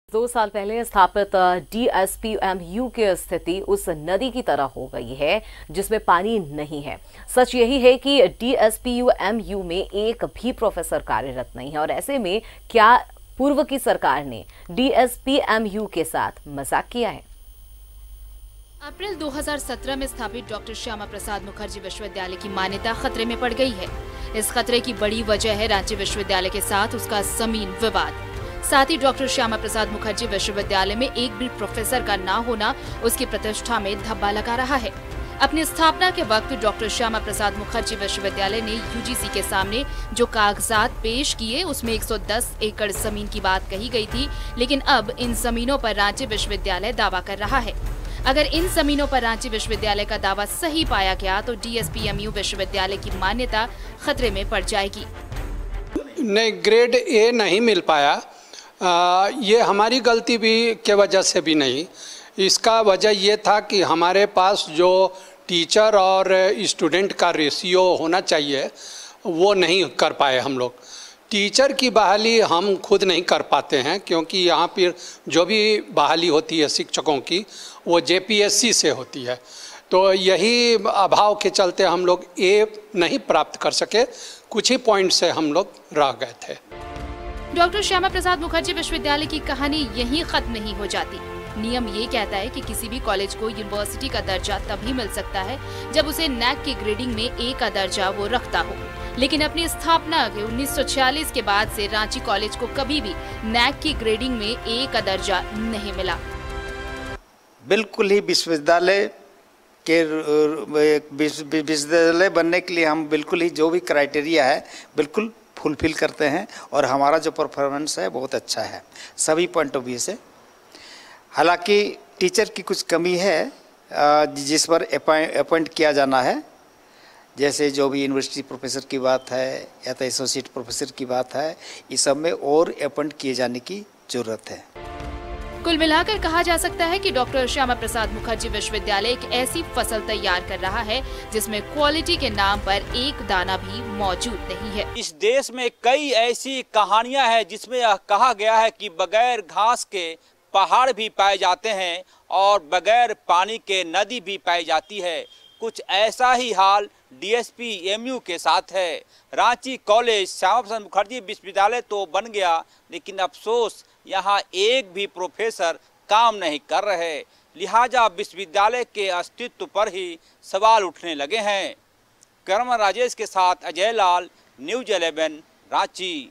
2 साल पहले स्थापित DSPMU की स्थिति उस नदी की तरह हो गई है जिसमें पानी नहीं है। सच यही है कि DSPMU में एक भी प्रोफेसर कार्यरत नहीं है और ऐसे में क्या पूर्व की सरकार ने DSPMU के साथ मजाक किया है? अप्रैल 2017 में स्थापित डॉक्टर श्यामा प्रसाद मुखर्जी विश्वविद्यालय की मान्यता खतरे में पड़ गई है। इस खतरे की बड़ी वजह है रांची विश्वविद्यालय के साथ उसका जमीन विवाद। साथ ही डॉक्टर श्यामा प्रसाद मुखर्जी विश्वविद्यालय में एक भी प्रोफेसर का ना होना उसकी प्रतिष्ठा में धब्बा लगा रहा है। अपनी स्थापना के वक्त डॉक्टर श्यामा प्रसाद मुखर्जी विश्वविद्यालय ने UGC के सामने जो कागजात पेश किए उसमें 110 एकड़ जमीन की बात कही गई थी, लेकिन अब इन जमीनों पर रांची विश्वविद्यालय दावा कर रहा है। अगर इन जमीनों पर रांची विश्वविद्यालय का दावा सही पाया गया तो DSPMU विश्वविद्यालय की मान्यता खतरे में पड़ जाएगी। नहीं, ग्रेड A नहीं मिल पाया। ये हमारी गलती भी के वजह से भी नहीं। इसका वजह ये था कि हमारे पास जो टीचर और स्टूडेंट का रेशियो होना चाहिए वो नहीं कर पाए हम लोग। टीचर की बहाली हम खुद नहीं कर पाते हैं क्योंकि यहाँ पर जो भी बहाली होती है शिक्षकों की वो JPSC से होती है। तो यही अभाव के चलते हम लोग A नहीं प्राप्त कर सके। कुछ ही पॉइंट से हम लोग रह गए थे। डॉक्टर श्यामा प्रसाद मुखर्जी विश्वविद्यालय की कहानी यहीं खत्म नहीं हो जाती। नियम ये कहता है कि किसी भी कॉलेज को यूनिवर्सिटी का दर्जा तभी मिल सकता है जब उसे NAC की ग्रेडिंग में A का दर्जा वो रखता हो। लेकिन अपनी स्थापना के 1946 के बाद से रांची कॉलेज को कभी भी NAC की ग्रेडिंग में A का दर्जा नहीं मिला। बिल्कुल ही विश्वविद्यालय के विश्वविद्यालय बनने के लिए हम बिल्कुल ही जो भी क्राइटेरिया है बिल्कुल फुलफिल करते हैं और हमारा जो परफॉर्मेंस है बहुत अच्छा है सभी पॉइंट ऑफ व्यू से। हालांकि टीचर की कुछ कमी है जिस पर अपॉइंट किया जाना है, जैसे जो भी यूनिवर्सिटी प्रोफेसर की बात है या तो एसोसिएट प्रोफेसर की बात है, इस सब में और अपॉइंट किए जाने की जरूरत है। कुल मिलाकर कहा जा सकता है कि डॉक्टर श्यामा प्रसाद मुखर्जी विश्वविद्यालय एक ऐसी फसल तैयार कर रहा है जिसमें क्वालिटी के नाम पर एक दाना भी मौजूद नहीं है। इस देश में कई ऐसी कहानियां हैं जिसमें यह कहा गया है कि बगैर घास के पहाड़ भी पाए जाते हैं और बगैर पानी के नदी भी पाई जाती है। कुछ ऐसा ही हाल DSPMU के साथ है। रांची कॉलेज श्यामा प्रसाद मुखर्जी विश्वविद्यालय तो बन गया, लेकिन अफसोस यहाँ एक भी प्रोफेसर काम नहीं कर रहे। लिहाजा विश्वविद्यालय के अस्तित्व पर ही सवाल उठने लगे हैं। कैमरामैन राजेश के साथ अजय लाल, न्यूज़ 11 रांची।